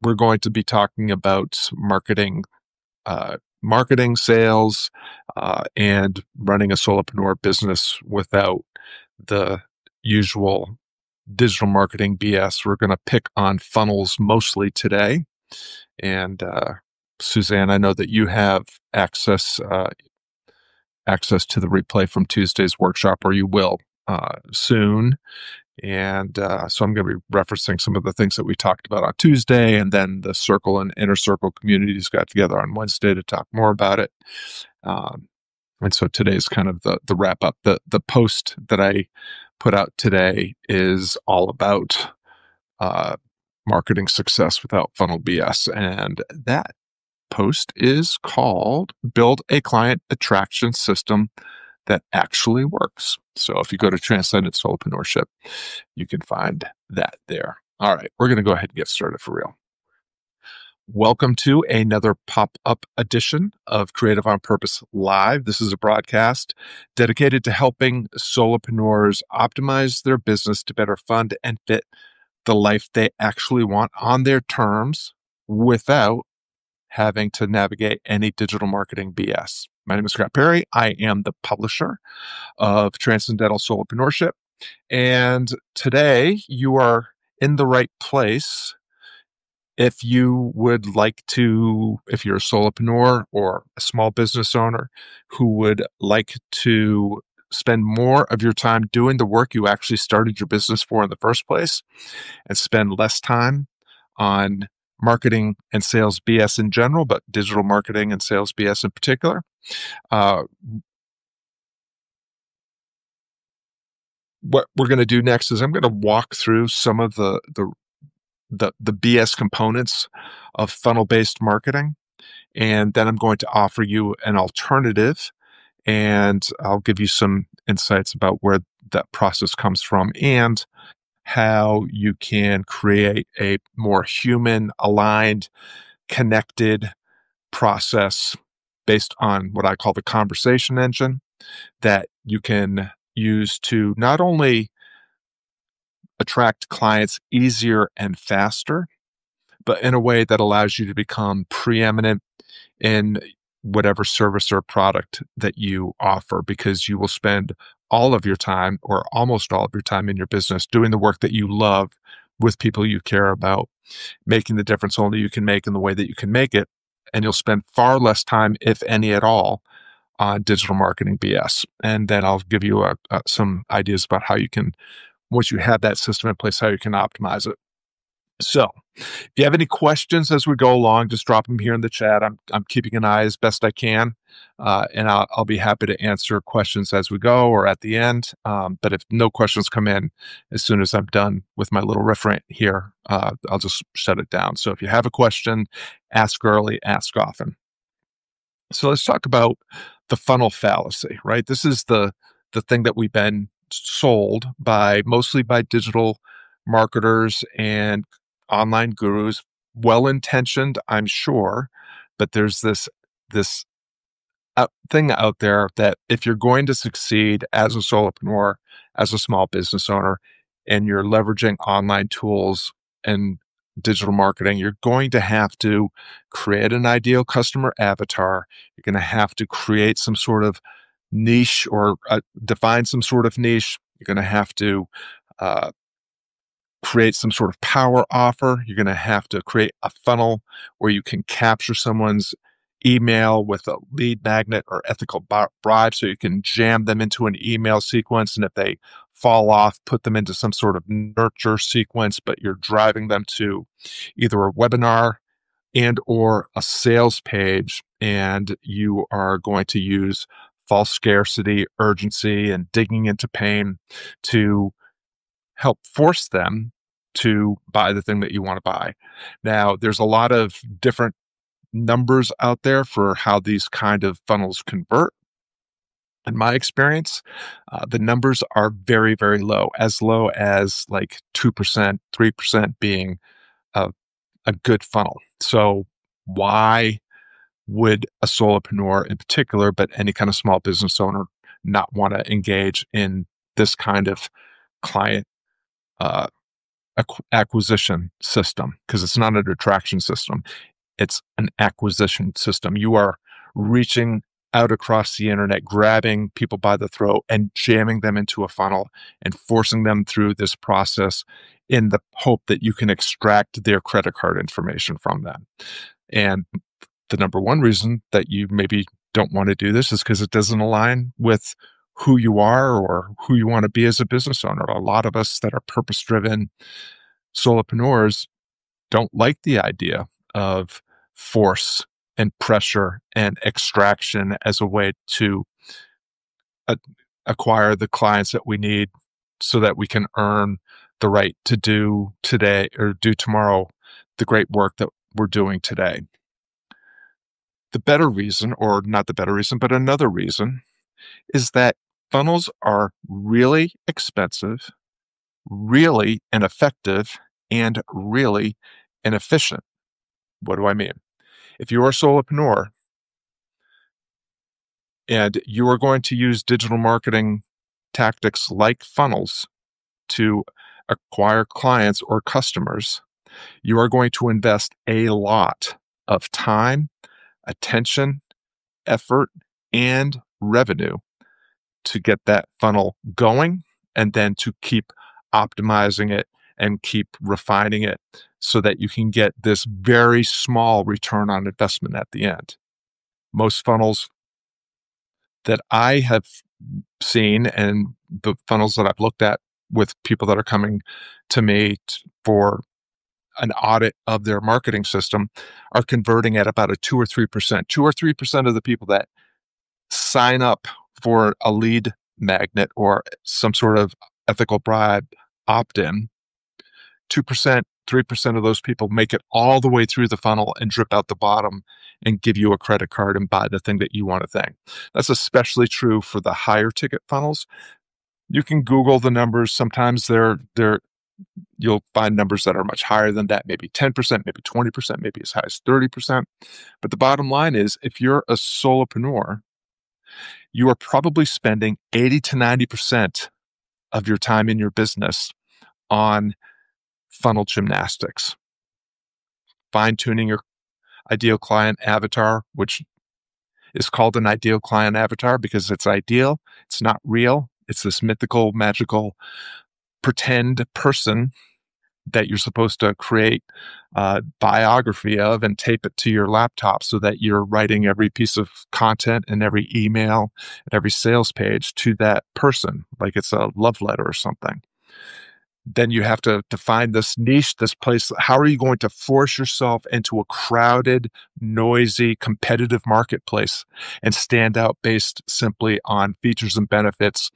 we're going to be talking about marketing, sales, and running a solopreneur business without the usual digital marketing BS. We're going to pick on funnels mostly today. And Suzanne, I know that you have access to the replay from Tuesday's workshop, or you will soon. And so I'm going to be referencing some of the things that we talked about on Tuesday, and then the circle and inner circle communities got together on Wednesday to talk more about it. And so today's kind of the wrap up. The post that I put out today is all about marketing success without funnel BS. And that post is called Build a Client Attraction System that Actually Works. So if you go to Transcendent Solopreneurship, you can find that there. All right, we're going to go ahead and get started for real. Welcome to another pop-up edition of Creative on Purpose Live. This is a broadcast dedicated to helping solopreneurs optimize their business to better fund and fit the life they actually want on their terms without having to navigate any digital marketing BS. My name is Scott Perry. I am the publisher of Transcendental Solopreneurship. And today you are in the right place if you would like to, if you're a solopreneur or a small business owner who would like to spend more of your time doing the work you actually started your business for in the first place and spend less time on marketing and sales BS in general, but digital marketing and sales BS in particular. What we're going to do next is I'm going to walk through some of the BS components of funnel-based marketing, and then I'm going to offer you an alternative, and I'll give you some insights about where that process comes from and how you can create a more human, aligned, connected process based on what I call the conversation engine that you can use to not only attract clients easier and faster, but in a way that allows you to become preeminent in whatever service or product that you offer, because you will spend all of your time or almost all of your time in your business doing the work that you love with people you care about, making the difference only you can make in the way that you can make it. And you'll spend far less time, if any at all, on digital marketing BS. And then I'll give you some ideas about how you can, once you have that system in place, how you can optimize it. So if you have any questions as we go along, just drop them here in the chat. I'm keeping an eye as best I can, and I'll be happy to answer questions as we go or at the end. But if no questions come in, as soon as I'm done with my little riff rant here, I'll just shut it down. So if you have a question, ask early, ask often. So let's talk about the funnel fallacy, right? This is the thing that we've been sold mostly by digital marketers and online gurus, well-intentioned, I'm sure, but there's this thing out there that if you're going to succeed as a solopreneur, as a small business owner, and you're leveraging online tools and digital marketing, you're going to have to create an ideal customer avatar. You're going to have to create some sort of niche or define some sort of niche. You're going to have to create some sort of power offer. You're going to have to create a funnel where you can capture someone's email with a lead magnet or ethical bribe, so you can jam them into an email sequence. And if they fall off, put them into some sort of nurture sequence, but you're driving them to either a webinar and or a sales page. And you are going to use false scarcity, urgency, and digging into pain to help force them to buy the thing that you want to buy. Now, there's a lot of different numbers out there for how these kind of funnels convert. In my experience, the numbers are very, very low as like 2%, 3% being a good funnel. So why would a solopreneur in particular, but any kind of small business owner, not want to engage in this kind of client acquisition system, because it's not an attraction system. It's an acquisition system. You are reaching out across the internet, grabbing people by the throat and jamming them into a funnel and forcing them through this process in the hope that you can extract their credit card information from them. And the number one reason that you maybe don't want to do this is because it doesn't align with who you are or who you want to be as a business owner. A lot of us that are purpose-driven solopreneurs don't like the idea of force and pressure and extraction as a way to acquire the clients that we need so that we can earn the right to do today or do tomorrow the great work that we're doing today. The better reason, or not the better reason, but another reason, is that funnels are really expensive, really ineffective, and really inefficient. What do I mean? If you're a solopreneur and you are going to use digital marketing tactics like funnels to acquire clients or customers, you are going to invest a lot of time, attention, effort, and revenue to get that funnel going and then to keep optimizing it and keep refining it so that you can get this very small return on investment at the end. Most funnels that I have seen and the funnels that I've looked at with people that are coming to me for an audit of their marketing system are converting at about a 2 or 3%. 2 or 3% of the people that sign up for a lead magnet or some sort of ethical bribe opt-in, 2%, 3% of those people make it all the way through the funnel and drip out the bottom and give you a credit card and buy the thing that you want to think. That's especially true for the higher ticket funnels. You can Google the numbers. Sometimes you'll find numbers that are much higher than that, maybe 10%, maybe 20%, maybe as high as 30%. But the bottom line is, if you're a solopreneur, you are probably spending 80 to 90% of your time in your business on funnel gymnastics, fine-tuning your ideal client avatar, which is called an ideal client avatar because it's ideal. It's not real. It's this mythical, magical, pretend person that you're supposed to create a biography of and tape it to your laptop so that you're writing every piece of content and every email and every sales page to that person, like it's a love letter or something. Then you have to find this niche, this place. How are you going to force yourself into a crowded, noisy, competitive marketplace and stand out based simply on features and benefits,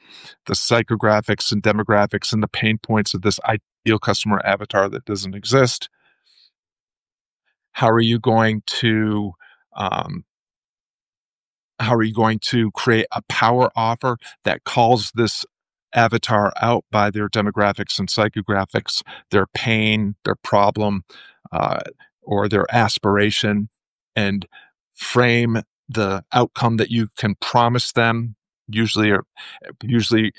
the psychographics and demographics and the pain points of this ideal customer avatar that doesn't exist? How are you going to um, create a power offer that calls this avatar out by their demographics and psychographics, their pain, their problem, uh, or their aspiration, and frame the outcome that you can promise them, usually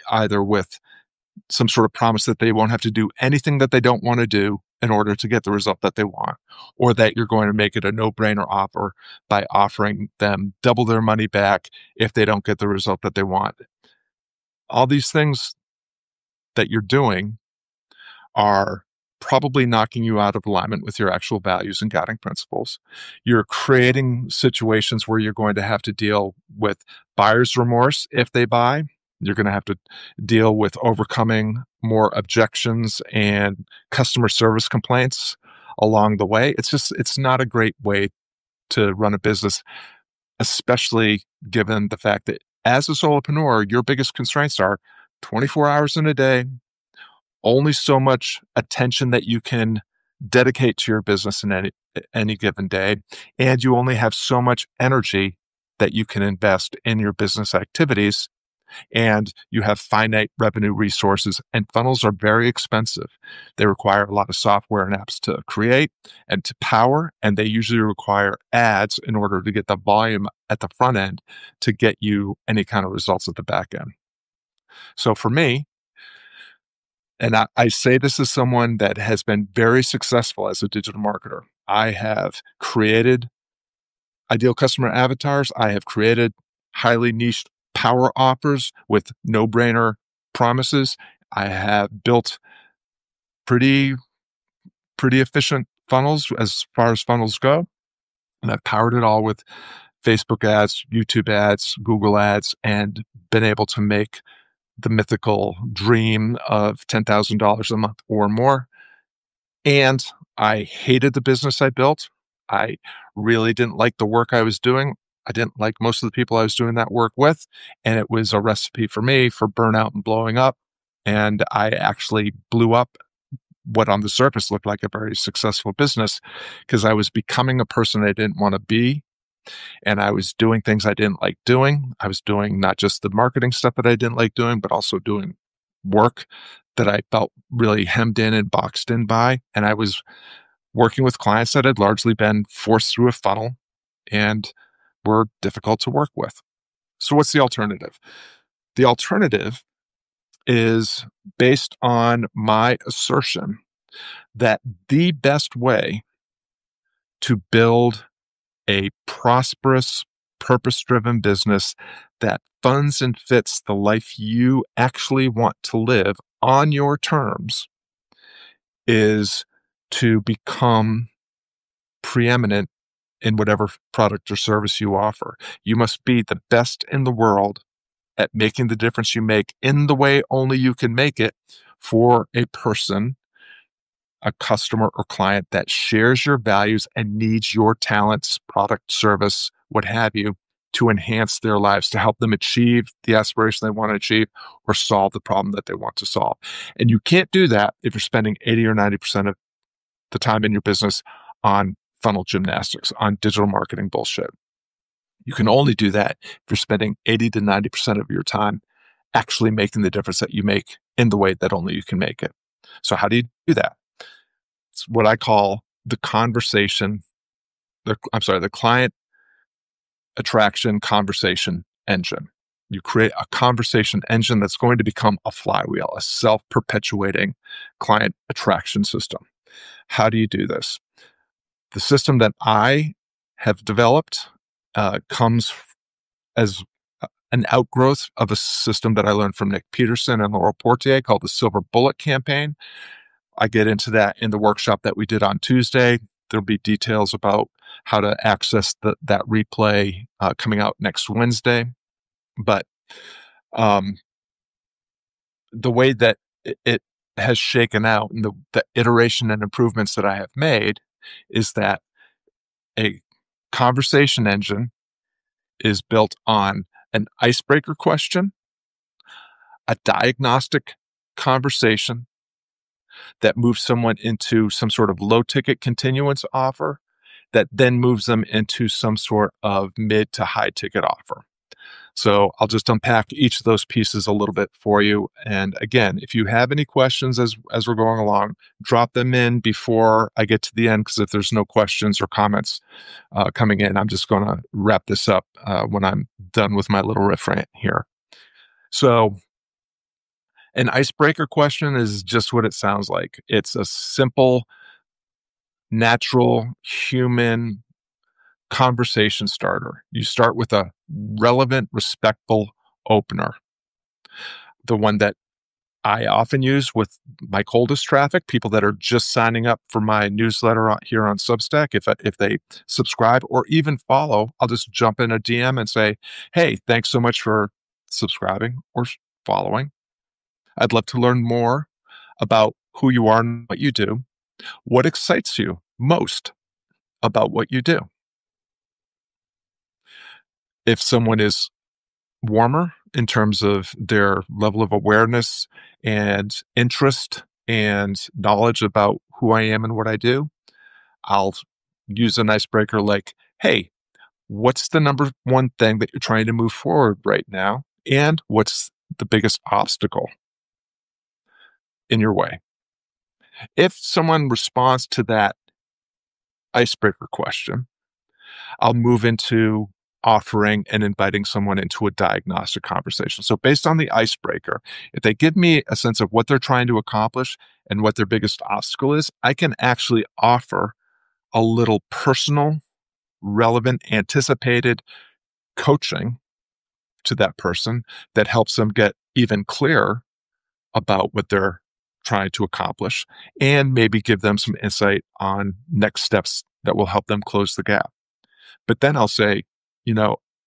either with some sort of promise that they won't have to do anything that they don't want to do in order to get the result that they want, or that you're going to make it a no-brainer offer by offering them double their money back if they don't get the result that they want. All these things that you're doing are probably knocking you out of alignment with your actual values and guiding principles. You're creating situations where you're going to have to deal with buyer's remorse if they buy. You're going to have to deal with overcoming more objections and customer service complaints along the way. It's not a great way to run a business, especially given the fact that as a solopreneur, your biggest constraints are 24 hours in a day, only so much attention that you can dedicate to your business in any given day, and you only have so much energy that you can invest in your business activities, and you have finite revenue resources, and funnels are very expensive. They require a lot of software and apps to create and to power, and they usually require ads in order to get the volume at the front end to get you any kind of results at the back end. So for me, And I say this as someone that has been very successful as a digital marketer. I have created ideal customer avatars. I have created highly niched power offers with no-brainer promises. I have built pretty efficient funnels as far as funnels go. And I've powered it all with Facebook ads, YouTube ads, Google ads, and been able to make the mythical dream of $10,000 a month or more. And I hated the business I built. I really didn't like the work I was doing. I didn't like most of the people I was doing that work with. And it was a recipe for me for burnout and blowing up. And I actually blew up what on the surface looked like a very successful business because I was becoming a person I didn't want to be. And I was doing things I didn't like doing. I was doing not just the marketing stuff that I didn't like doing, but also doing work that I felt really hemmed in and boxed in by. And I was working with clients that had largely been forced through a funnel and were difficult to work with. So what's the alternative? The alternative is based on my assertion that the best way to build a prosperous, purpose-driven business that funds and fits the life you actually want to live on your terms is to become preeminent in whatever product or service you offer. You must be the best in the world at making the difference you make in the way only you can make it for a person, a customer or client that shares your values and needs your talents, product, service, what have you, to enhance their lives, to help them achieve the aspiration they want to achieve or solve the problem that they want to solve. And you can't do that if you're spending 80 or 90% of the time in your business on funnel gymnastics, on digital marketing bullshit. You can only do that if you're spending 80 to 90% of your time actually making the difference that you make in the way that only you can make it. So how do you do that? It's what I call the client attraction conversation engine. You create a conversation engine that's going to become a flywheel, a self-perpetuating client attraction system. How do you do this? The system that I have developed comes as an outgrowth of a system that I learned from Nick Peterson and Laurel Portier called the Silver Bullet Campaign. I get into that in the workshop that we did on Tuesday. There'll be details about how to access that replay coming out next Wednesday. But the way that it has shaken out and the iteration and improvements that I have made is that a conversation engine is built on an icebreaker question, a diagnostic conversation that moves someone into some sort of low ticket continuance offer that then moves them into some sort of mid to high ticket offer. So I'll just unpack each of those pieces a little bit for you. And again, if you have any questions as we're going along, drop them in before I get to the end, because if there's no questions or comments coming in, I'm just going to wrap this up when I'm done with my little riff rant here. So an icebreaker question is just what it sounds like. It's a simple, natural, human conversation starter. You start with a relevant, respectful opener. The one that I often use with my coldest traffic, people that are just signing up for my newsletter here on Substack. If they subscribe or even follow, I'll just jump in a DM and say, hey, thanks so much for subscribing or following. I'd love to learn more about who you are and what you do. What excites you most about what you do? If someone is warmer in terms of their level of awareness and interest and knowledge about who I am and what I do, I'll use an icebreaker like, hey, what's the number one thing that you're trying to move forward right now? And what's the biggest obstacle in your way? If someone responds to that icebreaker question, I'll move into offering and inviting someone into a diagnostic conversation. So based on the icebreaker, if they give me a sense of what they're trying to accomplish and what their biggest obstacle is, I can actually offer a little personal, relevant, anticipated coaching to that person that helps them get even clearer about what they're trying to accomplish and maybe give them some insight on next steps that will help them close the gap. But then I'll say,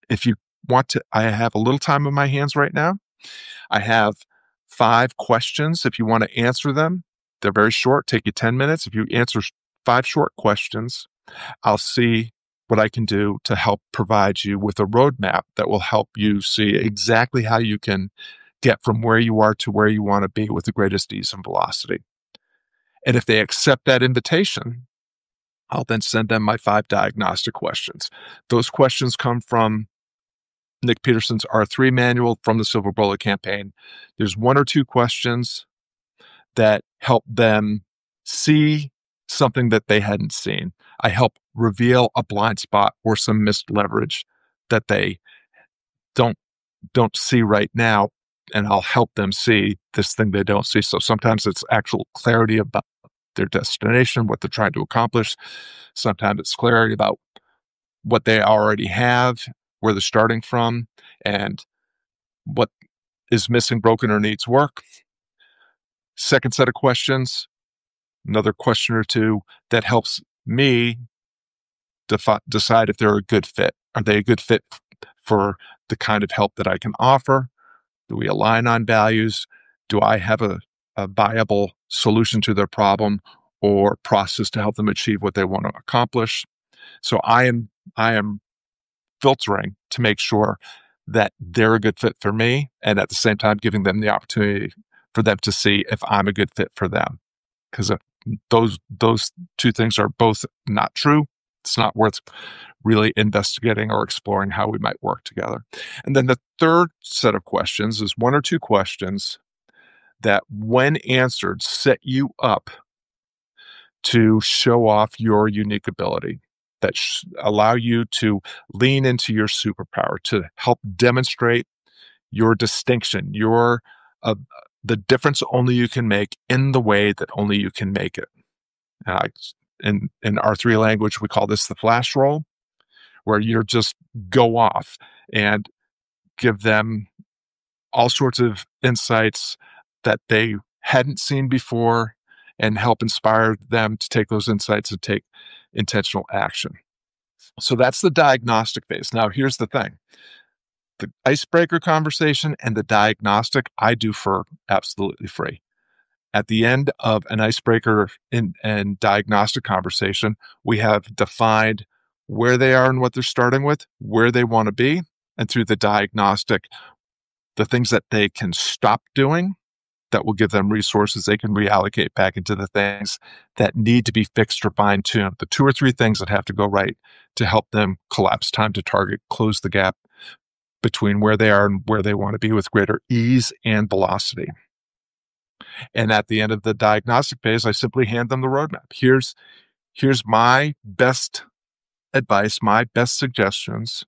if you want to, I have a little time on my hands right now. I have 5 questions. If you want to answer them, they're very short, take you 10 minutes. If you answer 5 short questions, I'll see what I can do to help provide you with a roadmap that will help you see exactly how you can get from where you are to where you want to be with the greatest ease and velocity. And if they accept that invitation, I'll then send them my 5 diagnostic questions. Those questions come from Nick Peterson's R3 manual from the Silver Bullet campaign. There's 1 or 2 questions that help them see something that they hadn't seen. I help reveal a blind spot or some missed leverage that they don't see right now, and I'll help them see this thing they don't see. So sometimes it's actual clarity about their destination, what they're trying to accomplish. Sometimes it's clarity about what they already have, where they're starting from, and what is missing, broken, or needs work. Second set of questions, another question or 2 that helps me decide if they're a good fit. Are they a good fit for the kind of help that I can offer? Do we align on values? Do I have a viable solution to their problem or process to help them achieve what they want to accomplish? So I am filtering to make sure that they're a good fit for me, and at the same time giving them the opportunity for them to see if I'm a good fit for them. Because those 2 things are both not true, it's not worth really investigating or exploring how we might work together. And then the third set of questions is 1 or 2 questions that, when answered, set you up to show off your unique ability, that allow you to lean into your superpower, to help demonstrate your distinction, the difference only you can make in the way that only you can make it. In R3 language, we call this the flash roll, where you're just go off and give them all sorts of insights that they hadn't seen before and help inspire them to take those insights and take intentional action. So that's the diagnostic phase. Now, here's the thing. The icebreaker conversation and the diagnostic I do for absolutely free. At the end of an icebreaker and diagnostic conversation, we have defined where they are and what they're starting with, where they want to be, and through the diagnostic, the things that they can stop doing that will give them resources they can reallocate back into the things that need to be fixed or fine-tuned. The 2 or 3 things that have to go right to help them collapse time to target, close the gap between where they are and where they want to be with greater ease and velocity. And at the end of the diagnostic phase, I simply hand them the roadmap. Here's my best advice, my best suggestions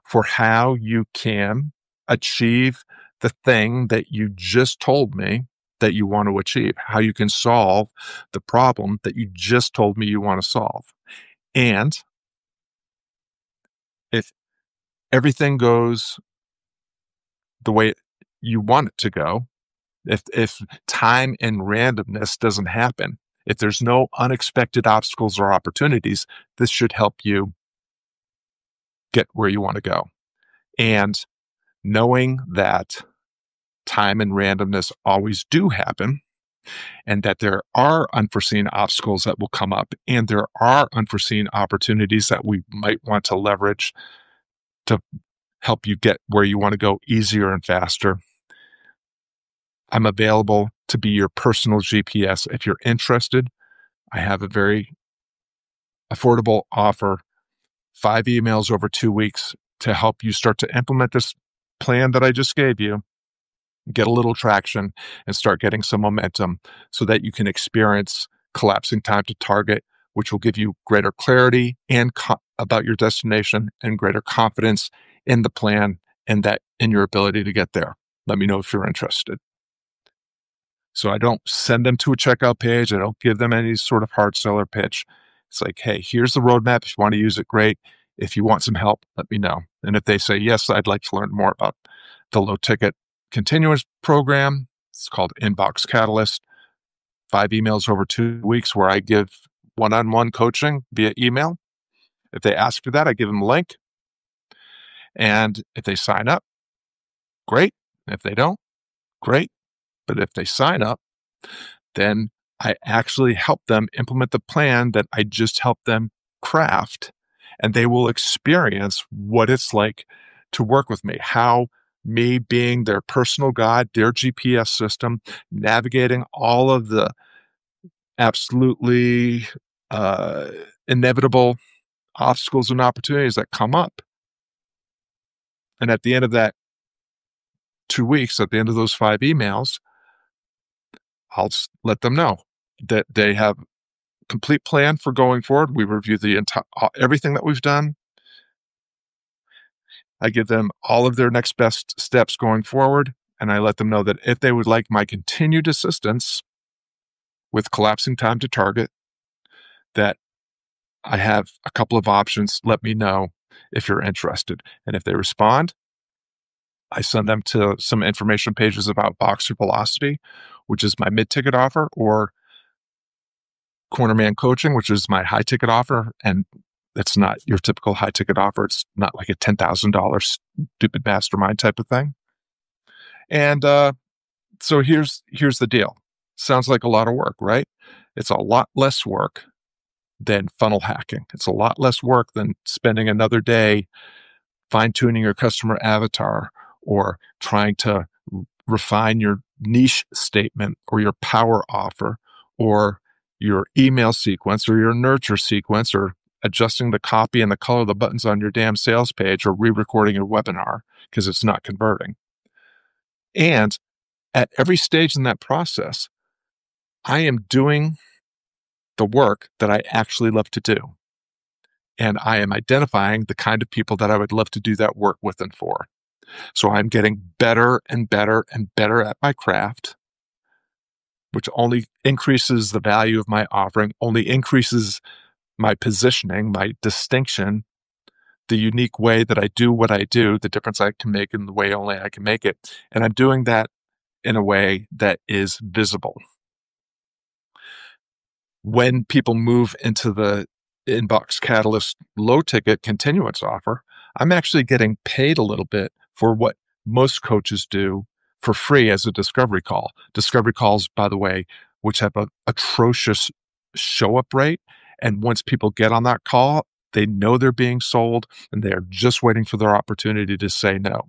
for how you can achieve the thing that you just told me that you want to achieve, how you can solve the problem that you just told me you want to solve. And if everything goes the way you want it to go, if time and randomness doesn't happen, if there's no unexpected obstacles or opportunities, this should help you get where you want to go. And knowing that time and randomness always do happen, and that there are unforeseen obstacles that will come up, and there are unforeseen opportunities that we might want to leverage to help you get where you want to go easier and faster. I'm available to be your personal GPS. If you're interested, I have a very affordable offer, 5 emails over 2 weeks to help you start to implement this plan that I just gave you, get a little traction, and start getting some momentum so that you can experience collapsing time to target, which will give you greater clarity and about your destination and greater confidence in the plan and that in your ability to get there. Let me know if you're interested. So I don't send them to a checkout page. I don't give them any sort of hard seller pitch. It's like, hey, here's the roadmap. If you want to use it, great. If you want some help, let me know. And if they say, yes, I'd like to learn more about the low ticket continuous program, it's called Inbox Catalyst, 5 emails over 2 weeks where I give one-on-one coaching via email. If they ask for that, I give them a link. And if they sign up, great. If they don't, great. But if they sign up, then I actually help them implement the plan that I just helped them craft. And they will experience what it's like to work with me, how me being their personal guide, their GPS system, navigating all of the absolutely inevitable obstacles and opportunities that come up. And at the end of that 2 weeks, at the end of those 5 emails, I'll let them know that they have a complete plan for going forward. We review the entire everything that we've done. I give them all of their next best steps going forward, and I let them know that if they would like my continued assistance with collapsing time to target, that I have a couple of options. Let me know if you're interested. And if they respond, I send them to some information pages about Boxer Velocity, which is my mid-ticket offer, or Cornerman Coaching, which is my high-ticket offer. And it's not your typical high-ticket offer. It's not like a $10,000 stupid mastermind type of thing. And so here's the deal. Sounds like a lot of work, right? It's a lot less work than funnel hacking. It's a lot less work than spending another day fine-tuning your customer avatar or trying to refine your niche statement or your power offer or your email sequence or your nurture sequence or adjusting the copy and the color of the buttons on your damn sales page or re-recording your webinar because it's not converting. And at every stage in that process, I am doing the work that I actually love to do. And I am identifying the kind of people that I would love to do that work with and for. So I'm getting better and better and better at my craft, which only increases the value of my offering, only increases my positioning, my distinction, the unique way that I do what I do, the difference I can make in the way only I can make it. And I'm doing that in a way that is visible. When people move into the Inbox Catalyst low ticket continuance offer, I'm actually getting paid a little bit for what most coaches do for free as a discovery call. Discovery calls, by the way, which have an atrocious show up rate. And once people get on that call, they know they're being sold and they're just waiting for their opportunity to say no.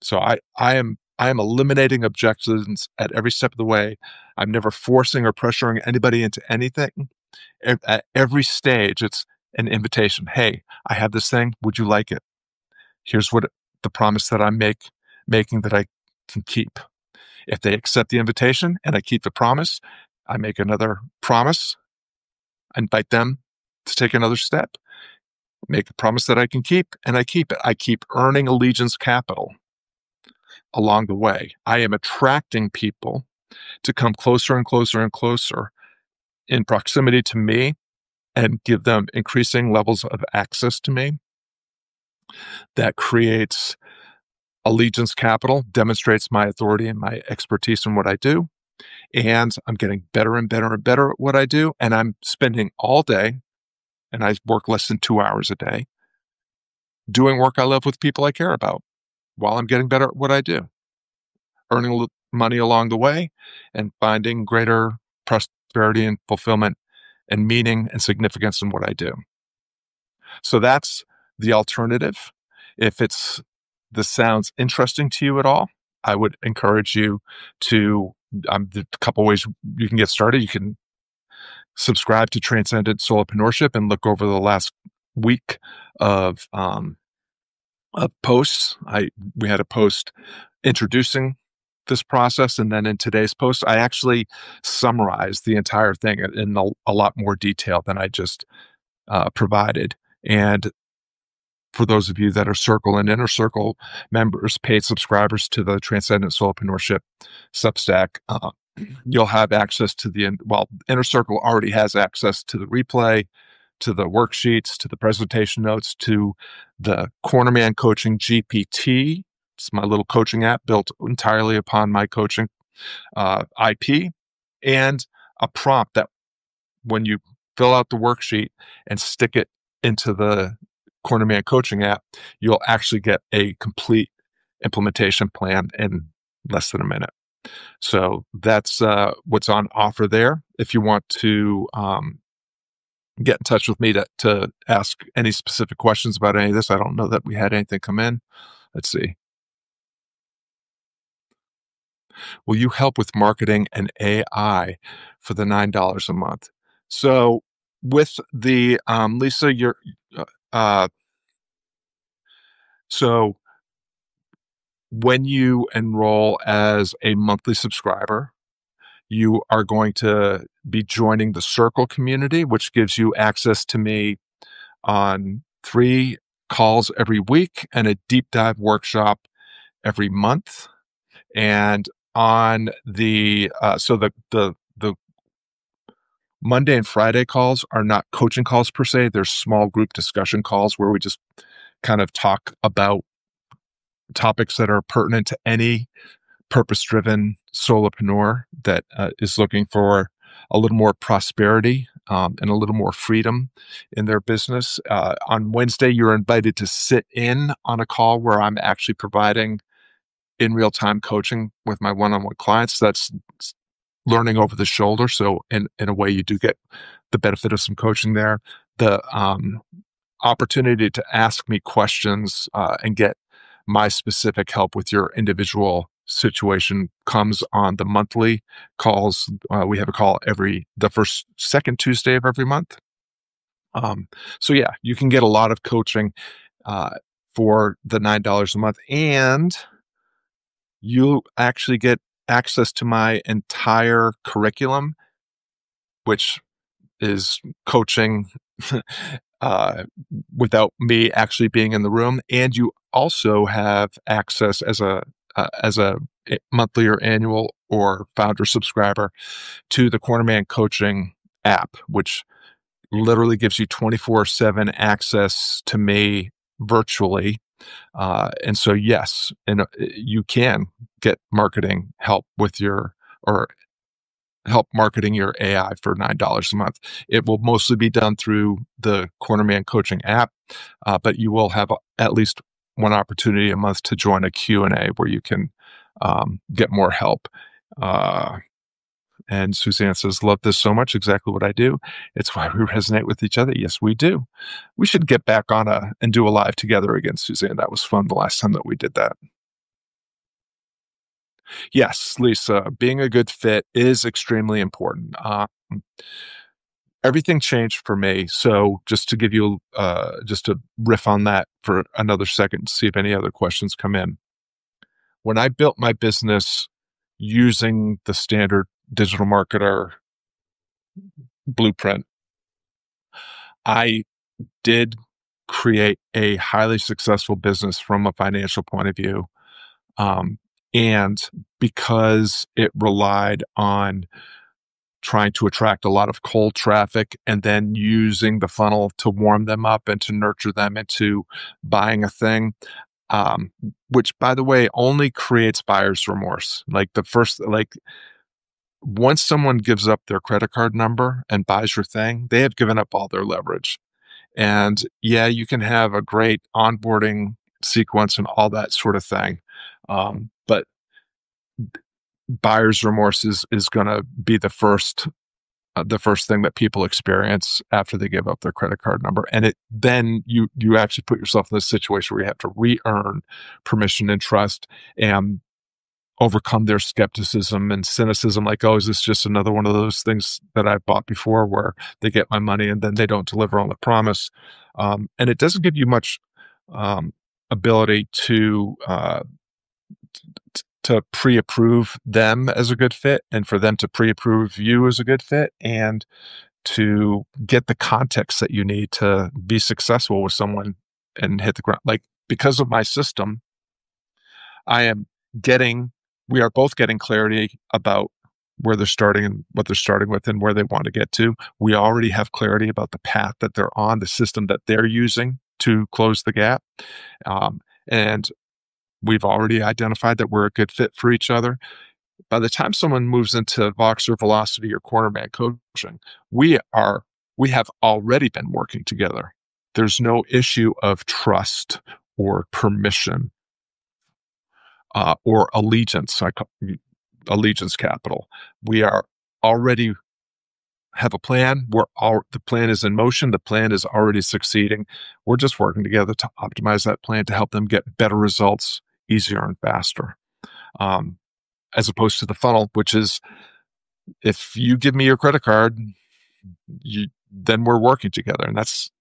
So I am eliminating objections at every step of the way. I'm never forcing or pressuring anybody into anything. At every stage, it's an invitation. Hey, I have this thing. Would you like it? Here's what the promise that I'm making that I can keep. If they accept the invitation and I keep the promise, I make another promise. I invite them to take another step. Make a promise that I can keep, and I keep it. I keep earning allegiance capital along the way. I am attracting people to come closer and closer and closer in proximity to me and give them increasing levels of access to me. That creates allegiance capital, demonstrates my authority and my expertise in what I do. And I'm getting better and better and better at what I do. And I'm spending all day, and I work less than 2 hours a day, doing work I love with people I care about while I'm getting better at what I do, earning money along the way and finding greater prosperity and fulfillment and meaning and significance in what I do. So that's the alternative. If this sounds interesting to you at all, I would encourage you to, there's a couple ways you can get started. You can subscribe to Transcendent Solopreneurship and look over the last week of posts. We had a post introducing this process, and then in today's post, I actually summarized the entire thing in a lot more detail than I just provided. And for those of you that are Circle and Inner Circle members, paid subscribers to the Transcendent Solopreneurship Substack, you'll have access to Inner Circle already has access to the replay, to the worksheets, to the presentation notes, to the Cornerman Coaching GPT. It's my little coaching app built entirely upon my coaching IP, and a prompt that when you fill out the worksheet and stick it into the Cornerman Coaching app, you'll actually get a complete implementation plan in less than a minute. So that's what's on offer there. If you want to get in touch with me to ask any specific questions about any of this, I don't know that we had anything come in. Let's see. Will you help with marketing and AI for the $9 a month? So with the Lisa, uh, so when you enroll as a monthly subscriber, you are going to be joining the Circle community, which gives you access to me on 3 calls every week and a deep dive workshop every month. And on the the Monday and Friday calls are not coaching calls per se. They're small group discussion calls where we just kind of talk about topics that are pertinent to any purpose-driven solopreneur that is looking for a little more prosperity and a little more freedom in their business. On Wednesday, you're invited to sit in on a call where I'm actually providing in real-time coaching with my one-on-one clients. That's learning over the shoulder. So in a way, you do get the benefit of some coaching there. The opportunity to ask me questions and get my specific help with your individual situation comes on the monthly calls. We have a call the second Tuesday of every month. So yeah, you can get a lot of coaching for the $9 a month, and you actually get access to my entire curriculum, which is coaching without me actually being in the room. And you also have access as a monthly or annual or founder subscriber to the Cornerman Coaching app, which literally gives you 24/7 access to me virtually. And so, yes, and you can get marketing help or help marketing your AI for $9 a month. It will mostly be done through the Cornerman Coaching app, but you will have at least one opportunity a month to join a Q&A where you can get more help. And Suzanne says, love this so much, exactly what I do. It's why we resonate with each other. Yes, we do. We should get back on and do a live together again, Suzanne. That was fun the last time that we did that. Yes, Lisa, being a good fit is extremely important. Everything changed for me. So just to give you, just to riff on that for another second, to see if any other questions come in. When I built my business using the standard digital marketer blueprint, I did create a highly successful business from a financial point of view. And because it relied on trying to attract a lot of cold traffic and then using the funnel to warm them up and to nurture them into buying a thing, which, by the way, only creates buyer's remorse. Once someone gives up their credit card number and buys your thing, they have given up all their leverage. And yeah, you can have a great onboarding sequence and all that sort of thing. But buyer's remorse is going to be the first thing that people experience after they give up their credit card number. And then you actually put yourself in this situation where you have to re-earn permission and trust and overcome their skepticism and cynicism. Like, oh, is this just another one of those things that I've bought before where they get my money and then they don't deliver on the promise? And it doesn't give you much ability to pre-approve them as a good fit and for them to pre-approve you as a good fit. And to get the context that you need to be successful with someone and hit the ground. Like, because of my system, I am getting, we are both getting clarity about where they're starting and what they're starting with and where they want to get to. We already have clarity about the path that they're on, the system that they're using to close the gap. And we've already identified that we're a good fit for each other. By the time someone moves into Voxer, Velocity, or Cornerman coaching, we have already been working together. There's no issue of trust or permission or allegiance. Allegiance capital. We are already have a plan. The plan is in motion. The plan is already succeeding. We're just working together to optimize that plan to help them get better results easier and faster. As opposed to the funnel, which is, if you give me your credit card, then we're working together. And that's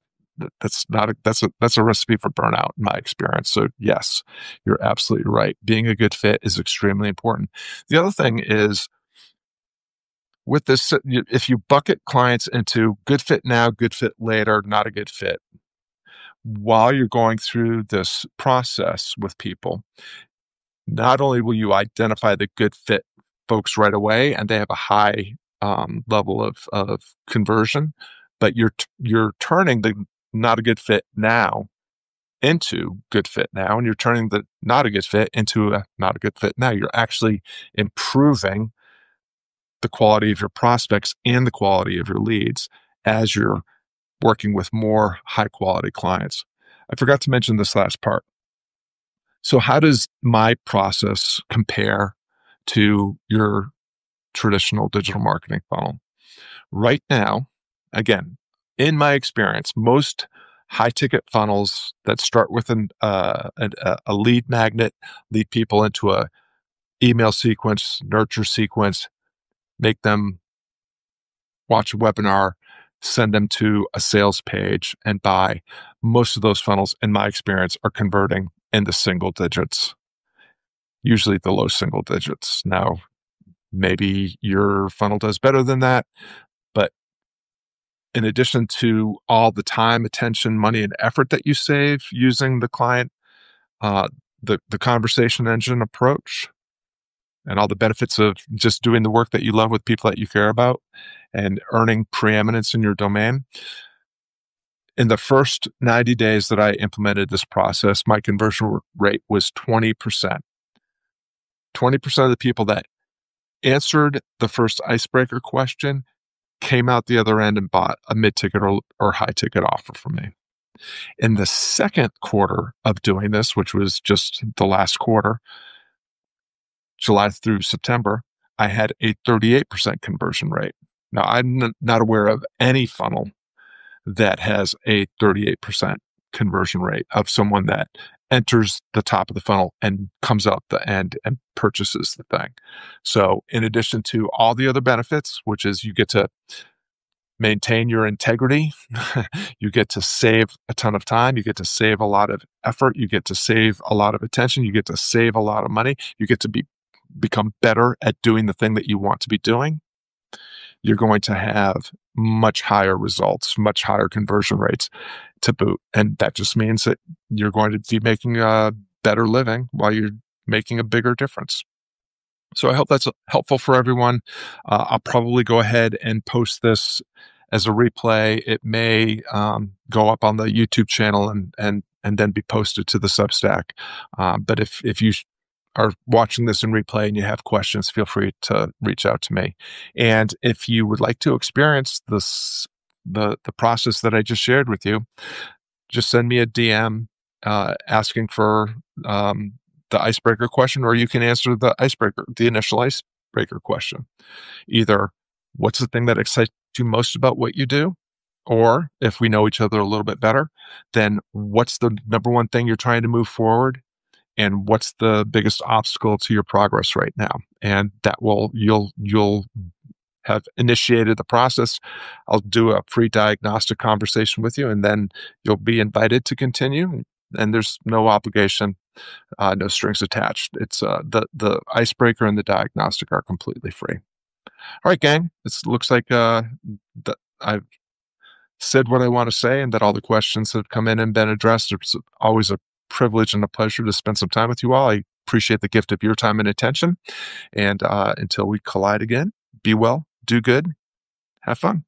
a recipe for burnout in my experience. So yes, you're absolutely right. Being a good fit is extremely important. The other thing is, with this, if you bucket clients into good fit now, good fit later, not a good fit, while you're going through this process with people, not only will you identify the good fit folks right away, and they have a high level of conversion, but you're turning the not a good fit now into good fit now, and you're turning the not a good fit into a not a good fit now. You're actually improving the quality of your prospects and the quality of your leads as you're working with more high quality clients. I forgot to mention this last part. So how does my process compare to your traditional digital marketing funnel? Right now, again, in my experience, most high ticket funnels that start with a lead magnet, lead people into a email sequence, nurture sequence, make them watch a webinar, send them to a sales page and buy. Most of those funnels, in my experience, are converting in the single digits, usually the low single digits. Now, maybe your funnel does better than that, but in addition to all the time, attention, money, and effort that you save using the client, uh, the conversation engine approach, and all the benefits of just doing the work that you love with people that you care about and earning preeminence in your domain. In the first 90 days that I implemented this process, my conversion rate was 20%. 20% of the people that answered the first icebreaker question came out the other end and bought a mid-ticket or high-ticket offer from me. In the second quarter of doing this, which was just the last quarter, July through September, I had a 38% conversion rate. Now, I'm not aware of any funnel that has a 38% conversion rate of someone that enters the top of the funnel and comes out the end and purchases the thing. So in addition to all the other benefits, which is you get to maintain your integrity, you get to save a ton of time, you get to save a lot of effort, you get to save a lot of attention, you get to save a lot of money, you get to become better at doing the thing that you want to be doing, you're going to have much higher results, much higher conversion rates to boot. And that just means that you're going to be making a better living while you're making a bigger difference. So I hope that's helpful for everyone. I'll probably go ahead and post this as a replay. It may go up on the YouTube channel and then be posted to the Substack. But if you are watching this in replay and you have questions, feel free to reach out to me. And if you would like to experience the process that I just shared with you, just send me a DM asking for the icebreaker question, or you can answer the initial icebreaker question. Either what's the thing that excites you most about what you do? Or if we know each other a little bit better, then what's the number one thing you're trying to move forward? And what's the biggest obstacle to your progress right now? And that you'll have initiated the process. I'll do a free diagnostic conversation with you, and then you'll be invited to continue. And there's no obligation, no strings attached. It's the icebreaker and the diagnostic are completely free. All right, gang. It looks like I've said what I want to say and that all the questions have come in and been addressed. It's always a privilege and a pleasure to spend some time with you all. I appreciate the gift of your time and attention. And until we collide again, be well, do good, have fun.